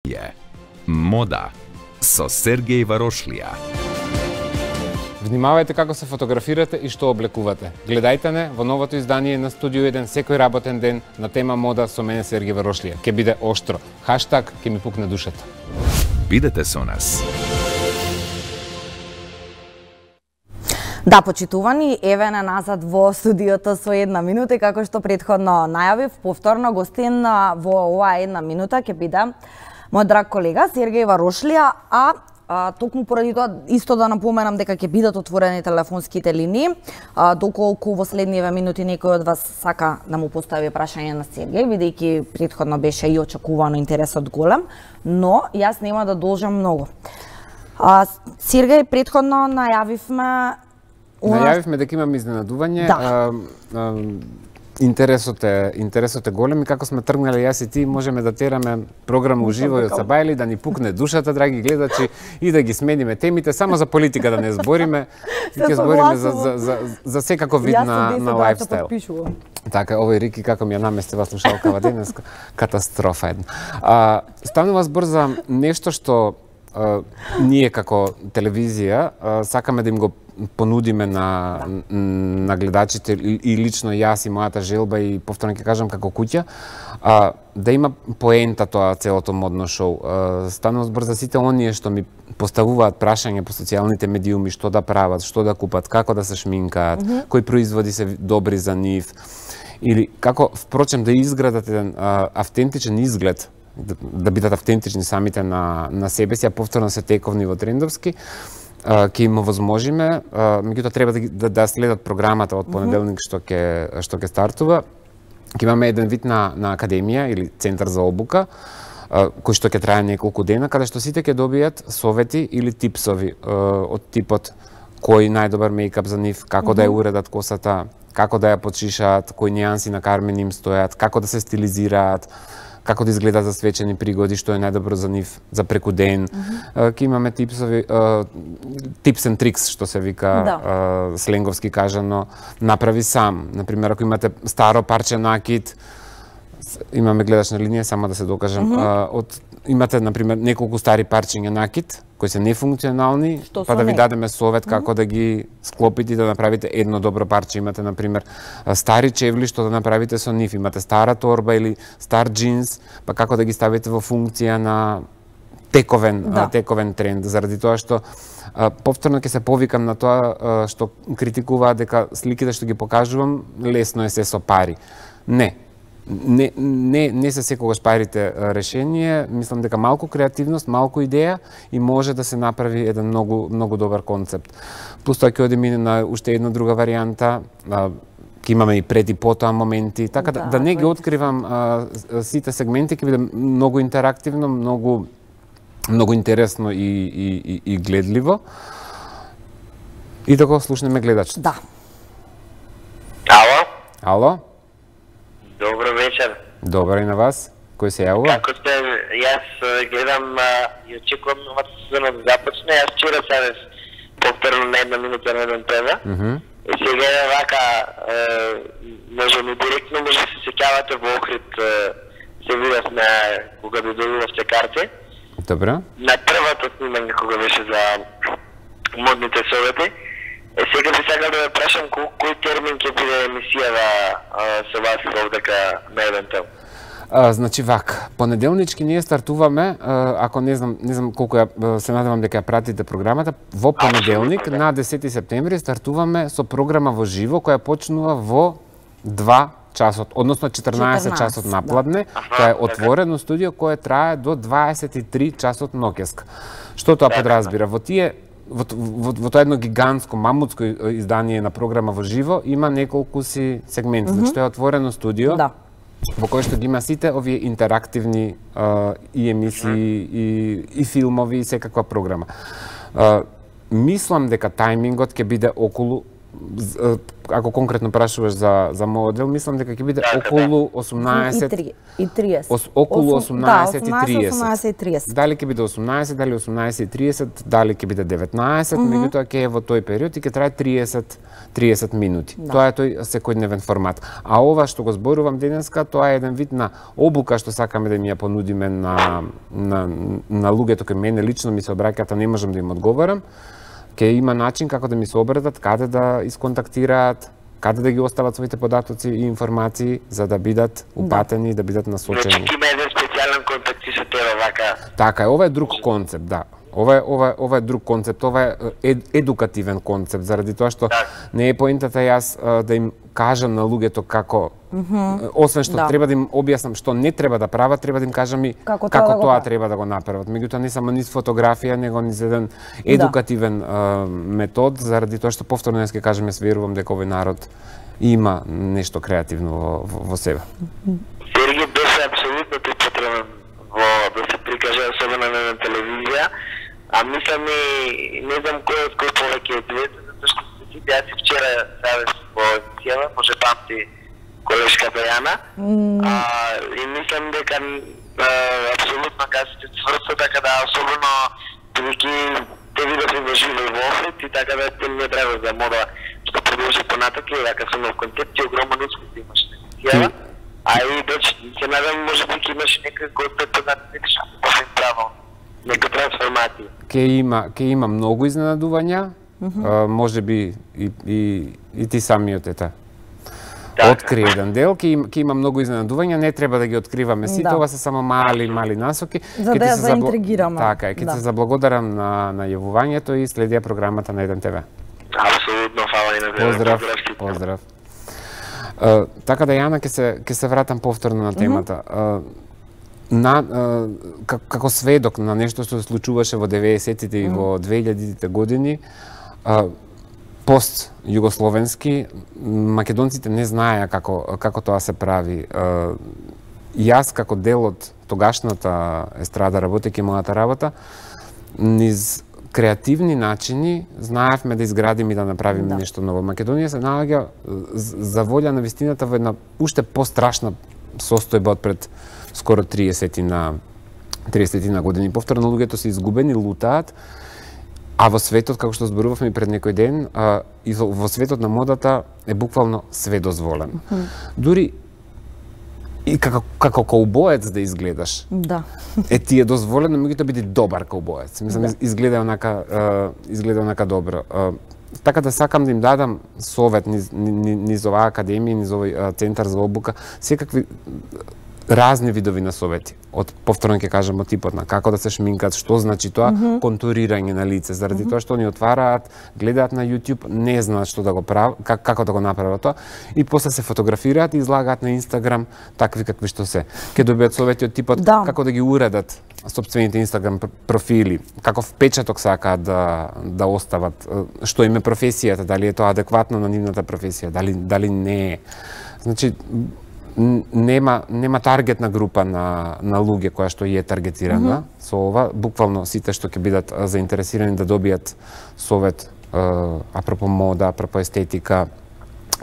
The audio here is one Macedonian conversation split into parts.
je Мода со Сергеј Варошлија. Внимавајте како се фотографирате и што облекувате. Гледајте не во новото издание на Студио 1 секој работен ден на тема мода со мене Сергеј Варошлија. Ке биде оштро. Хаштаг ке ми пукне душата. Бидете со нас. Да, почитувани, еве на назад во студиото со една минута и како што претходно најавив, повторно гостин во оваа една минута ќе биде мој драг колега Сергеј Варошлија, токму поради тоа исто да напоменам дека ќе бидат отворени телефонските линии, доколку во следниве минути некој од вас сака да му постави прашање на Сергеј, бидејќи претходно беше и очекувано интересот голем, но јас нема да должам многу. Сергеј, претходно Најавивме дека имаме изненадување. Да. Интересот е голем и како сме тргнали јас и ти, можеме да тераме програма уживо и од Сабајли, да ни пукне душата, драги гледачи, и да ги смениме темите, само за политика да не збориме, ќе збориме за секаков вид на лајфстайл. Така, овој Рики како ми ја наместила слушалкава денес, катастрофа една. Станува збор за нешто што ние како телевизија сакаме да им го понудиме на гледачите и лично јас и мојата желба и повторно ќе кажам како куќа, да има поента тоа целото модно шоу. Станува збор за сите оние што ми поставуваат прашање по социјалните медиуми, што да прават, што да купат, како да се шминкаат, кои производи се добри за нив, или како, впрочем, да изградат еден автентичен изглед, да бидат автентични самите на себе си, а повторно се тековни во трендовски, ќе им овозможиме, меѓутоа треба да следат програмата од понеделник што ќе стартува. Ќе имаме еден вид на академија или центар за обука, кој што ќе трае неколку дена, каде што сите ќе добијат совети или типсови од типот кој најдобар мејкап за нив, како да ја уредат косата, како да ја почишаат, кои нијанси на кармен им стојат, како да се стилизираат, како да изгледаат за свечени пригоди, што е најдобро за нив, за преку ден. Ке имаме типсови, tips and tricks, што се вика, сленговски кажано, направи сам. Например, ако имате старо парче накид, имаме гледачна линија, само да се докажам, имате, например, неколку стари парчиња накид, кои се нефункционални, па да ви дадеме совет како да ги склопите и да направите едно добро парче. Имате, например, стари чевли, што да направите со нив. Имате стара торба или стар джинс, па како да ги ставите во функција на тековен тренд. Заради тоа што повторно ќе се повикам на тоа што критикуваат дека сликите што ги покажувам лесно е се со пари. Не се секогаш парите решение, мислам дека малку креативност, малку идеја и може да се направи еден многу добар концепт. Плюс тоа ќе одиме на уште една друга варијанта, ќе имаме и пред и потоа моменти, така да не ги откривам сите сегменти, ќе биде многу интерактивно, многу интересно и гледливо. И да го слушнеме гледачите. Да. Ало? Добро вечер. Добро и на вас. Кој се јавува? Како сте? Јас гледам и очекувам новата сезона да започне. Јас вчера садес повторно на една минута на еден преда. И сега вака, може ми директно, може се сеќавате во Охрид, се видевме кога би добивавте карти. Добро. На првото снимање кога беше за модните совети. Сега би сакал да ве прашам кој термин ќе биде емисијава со вас овдека на евентел? Значи вака, понеделнички ние стартуваме, ако не знам колку се надевам дека ја пратите програмата, во понеделник на 10 септември стартуваме со програма во живо која почнува во 2 часот, односно 14 часот напладне. Тоа е отворено студио кое трае до 23 часот ноќеска. Што тоа подразбира? Во тоа едно гигантско, мамутско издание на програма во живо има неколку си сегменти. Значи тоа е отворено студио во кое што ги има сите овие интерактивни и емисии и филмови и секаква програма. Мислам дека тајмингот ќе биде околу ако конкретно прашуваш за модел, мислам дека ќе биде околу 18 и 30. Околу 18 и 30. 18 и 30. Дали ќе биде 18, дали 18 и 30, дали ќе биде 19, меѓутоа ќе е во тој период и ќе трае 30 минути. Тоа е тој секојдневен формат. А ова што го зборувам денеска, тоа е еден вид на обука што сакаме да им ја понудиме на луѓето кои мене лично ми се обраќаат, а не можам да им одговорам. Ке има начин како да ми се обратат, каде да исконтактираат, каде да ги остават своите податоци и информации за да бидат упатени, да бидат насочени. Значи има еден специјален контакт и со тебе вака. Така е, ова е друг концепт, да. Ова е друг концепт, ова е едукативен концепт, заради тоа што не е поентата јас да им кажам на луѓето како, освен што треба да им објаснам што не треба да прават, треба да им кажам и како тоа треба да го направат. Меѓутоа не само низ фотографија, него низ еден едукативен метод, заради тоа што повторно јас ќе кажам, јас верувам дека овој народ има нешто креативно во себе. Сергеј беше апсолутно потребен да се прикаже, особено на телевизија, а мислам и не знам кој повеќе е двете, затоа што сите јас и вчера савес во емисијава, може памти колешката Јана, и мислам дека апсолутно кажете цврсто, така да особено те видовме во живо и во офрит, и така да те ми е драго за мода што продолжи понатака и вака со нов концепт и огромен успех имаш на емисијава. А и се надам, може би ќе имаш некој кој препознати што се правил, некоја трансформација. Ќе има многу изненадувања, може би и ти самиот откри еден дел, ќе има многу изненадувања, не треба да ги откриваме сите, ова се само мали насоки. За да ја заинтригираме. Така е, ќе се заблагодарам на јавувањето и следија програмата на 1 ТВ. Апсолутно, фала и на тебе. Поздрав. Така да, Јана, ќе се вратам повторно на темата. Како сведок на нешто што се случуваше во 90-тите и во 2000-тите години, пост југословенски, македонците не знаеа како тоа се прави. Јас како дел од тогашната естрада, работејќи мојата работа, низ креативни начини знаевме да изградиме и да направиме нешто ново. Македонија се наоѓа за волја на вистината во една уште пострашна состојба од пред скоро 30 на години. Повторно луѓето се изгубени, лутаат, а во светот, како што зборувавме и пред некој ден, и во светот на модата е буквално све дозволено. Дури и како каубоец да изгледаш. Да. Ти е дозволено, меѓутоа биде добар каубоец. Мислам, изгледа онака добро. Така да сакам да им дадам совет низ оваа академија, низ овој центар за обука, секакви разни видови на совети. Повторно ќе кажам, од типот на како да се шминкат, што значи тоа контурирање на лице, заради тоа што они отвараат, гледаат на YouTube, не знаат што да го прават, како да го направат тоа, и после се фотографираат и излагаат на Instagram такви какви што се. Ќе добијат совети од типот како да ги уредат сопствените Instagram профили, каков печаток сакаат да остават, што им е професијата, дали е тоа адекватно на нивната професија, дали не е. Значи, нема таргетна група на луѓе која што е таргетирана со ова, буквално сите што ќе бидат заинтересирани да добијат совет апропо мода, апропо естетика,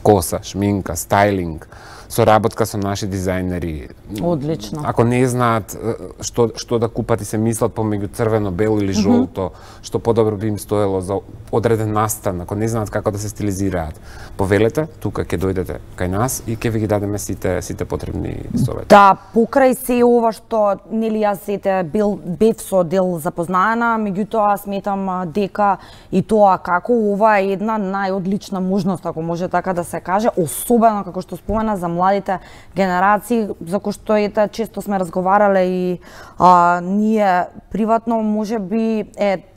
коса, шминка, стайлинг, соработка со наши дизајнери. Одлично. Ако не знаат што да купат и се мислат помеѓу црвено, бело или жолто, што подобро би им стоело за одреден настан, ако не знаат како да се стилизираат, повелете, тука ќе дојдете кај нас и ќе ви ги дадеме сите потребни совети. Да, покрај се ова што нели јас бев со дел запознаена, меѓутоа сметам дека и тоа како ова е една најодлична можност, ако може така да се каже, особено како што спомена за младите генерации, за кои што често сме разговарале и ние приватно може би е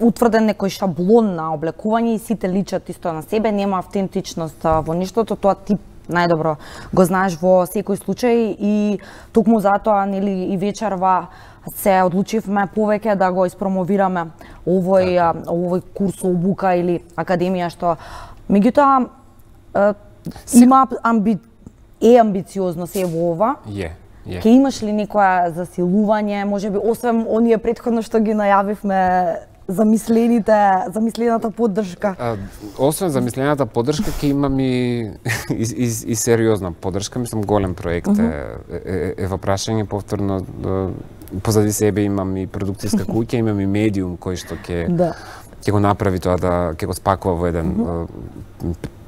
утврден некој шаблон на облекување и сите личат исто на себе, нема автентичност во нештото, тоа ти најдобро го знаеш во секој случај и токму затоа нели и вечерва се одлучивме повеќе да го испромовираме овој курс обука или академија што меѓутоа има амбициозно се во ова. Ке имаш ли некоја засилување, може би освен оние претходно што ги најавивме замислената поддршка? Освен замислената поддршка, ќе имам и сериозна поддршка. Мислам, голем проект е во прашање. Повторно, позади себе имам и продукцијска куќа, имам и медиум кој што ќе го направи тоа, ќе го спакува во еден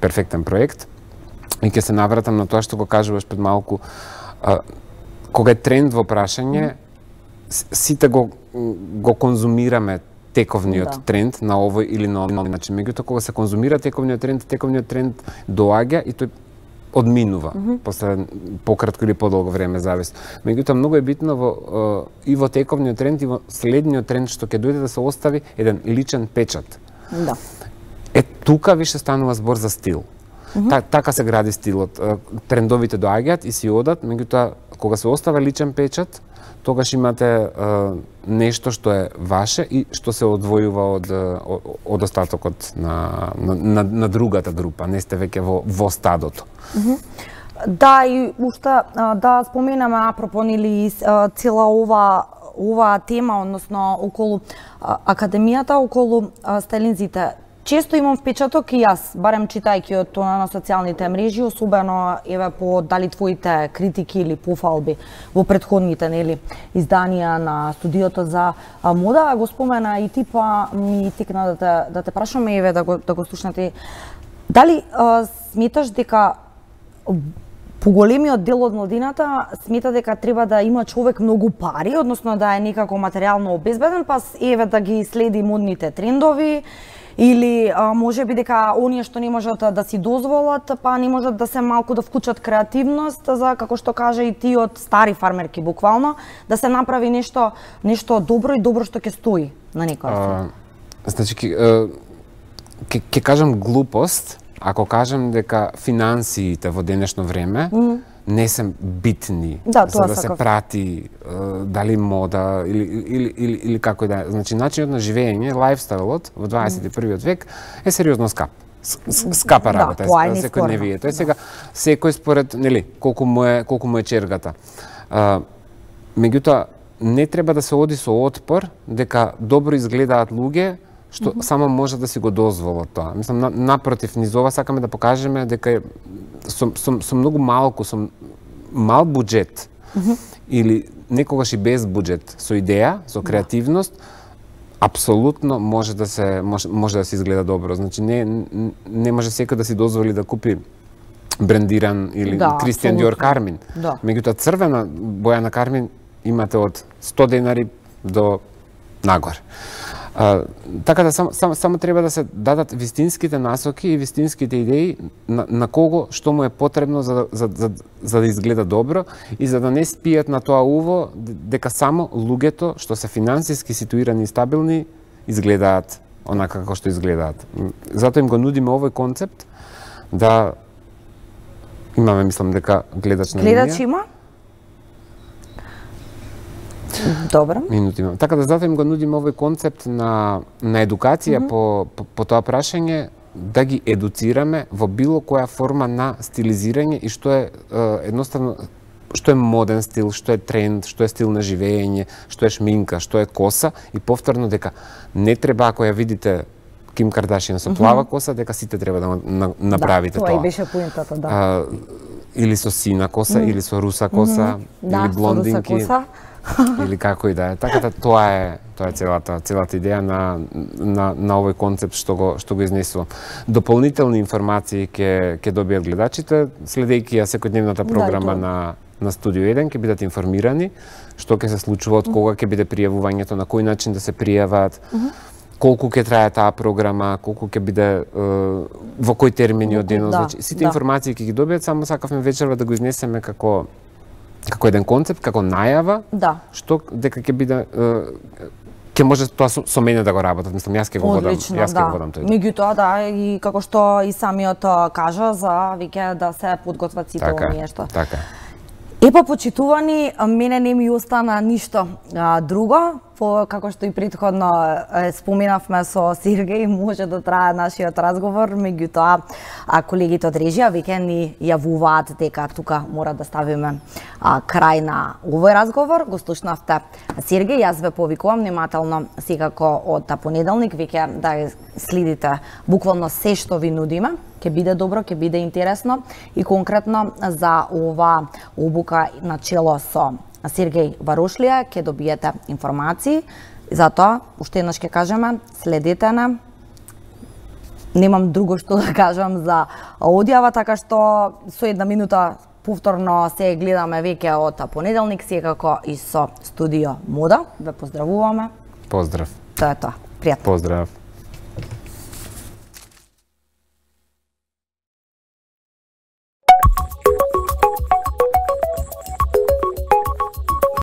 перфектен проект. И ќе се навратам на тоа што го кажуваш пред малку. Кога е тренд во прашање, сите го конзумираме тековниот тренд на овој или на овој начин. Меѓутоа, кога се конзумира тековниот тренд доаѓа и тој одминува после пократко или подолго време, зависи. Меѓутоа, многу е битно и во тековниот тренд и во следниот тренд што ќе дојде да се остави еден личен печат. Да. Тука више станува збор за стил. Така се гради стилот. Трендовите доаѓаат и си одат, меѓутоа, кога се остава личен печат, тогаш имате нешто што е ваше и што се одвојува од остатокот на другата група. Не сте веќе во стадото. Да, и уште да споменаме апропо нели цела ова тема, односно околу академијата, околу стилинзите. Често имам впечаток и јас, барем читајќи од тоа на социјалните мрежи, особено еве по дали твоите критики или пофалби во претходните изданија на студиото за мода, го спомена и ти, па ми текна да те прашаме, еве да го слушнете. Дали сметаш дека поголемиот дел од младината смета дека треба да има човек многу пари, односно да е некако материјално обезбеден, па еве да ги следи модните трендови, или може би дека оние што не можат да си дозволат, па не можат да се малку да вклучат креативност за, како што кажа и ти, од стари фармерки буквално, да се направи нешто добро и добро што ќе стои на некој. Значи, ќе кажам глупост ако кажам дека финансиите во денешно време не се битни за да се прати дали мода или како и да е. Значи, начинот на живење, лајфстайлот во 21 век е сериозно скап. Скапа работа, секој не вие. Тоа сега секој според, нели, колку му е чергата. Меѓутоа, не треба да се оди со отпор дека добро изгледаат луѓе што само може да си го дозволат тоа. Мислам, напротив, низ ова сакаме да покажеме дека со многу малку, со мал буџет или некогаш и без буџет, со идеја, со креативност, апсолутно може да се изгледа добро. Значи не може секој да си дозволи да купи брендиран или Кристијан Диор Кармин. Меѓутоа, црвена боја на Кармин имате од 100 денари до нагоре. Така да само треба да се дадат вистинските насоки и вистинските идеи на кого што му е потребно за да изгледа добро и за да не спијат на тоа уво дека само луѓето што се финансиски ситуирани и стабилни изгледаат онака како што изгледаат. Затоа им го нудиме овој концепт да имаме, мислам, дека гледач на линија. Гледач има? Добро. Минути имам. Така да затоа им го нудиме овој концепт на едукација по тоа прашање, да ги едуцираме во било која форма на стилизирање и што е едноставно, што е моден стил, што е тренд, што е стил на живење, што е шминка, што е коса и повторно дека не треба, ако ја видите Ким Кардашијан со плава коса, дека сите треба да направите тоа. Тоа и беше поентата, да. Или со сина коса, или со руса коса, или блондинки. Или како и да е. Така да тоа е целата идеја на овој концепт што го изнесувам. Дополнителни информации ќе добијат гледачите, следејќи ја секојдневната програма на Студио 1, ќе бидат информирани што ќе се случува, од кога ќе биде пријавувањето, на кој начин да се пријават, колку ќе трае таа програма, колку ќе биде во кој термини од денот. Значи, сите информации ќе ги добијат, само сакавме вечерва да го изнесеме како еден концепт, како најава, што дека ќе биде ќе може тоа со мене да го работат, мислам, јас ќе го водам тој. Меѓутоа, да, и како што и самиот кажа, за веќе да се подготват сите овие што. Така. Епа, почитувани, мене не ми остана ништо друго, како што и претходно споменавме со Сергеј, може да трае нашиот разговор, меѓутоа колегите од режија веќе ни јавуваат дека тука мора да ставиме крај на овој разговор. Го слушнавте Сергеј, јас ве повикувам внимателно секако од понеделник веќе да следите буквално се што ви нудиме. Ќе биде добро, ќе биде интересно и конкретно за ова обука на чело со Сергеј Варошлија ќе добиете информации. Затоа, уште еднаш ќе кажеме, следете на. Немам друго што да кажам за одјава, така што со една минута повторно се гледаме веќе од понеделник, секако и со Студио Мода. Ве поздравуваме. Поздрав. Тоа е тоа. Пријатно. Поздрав.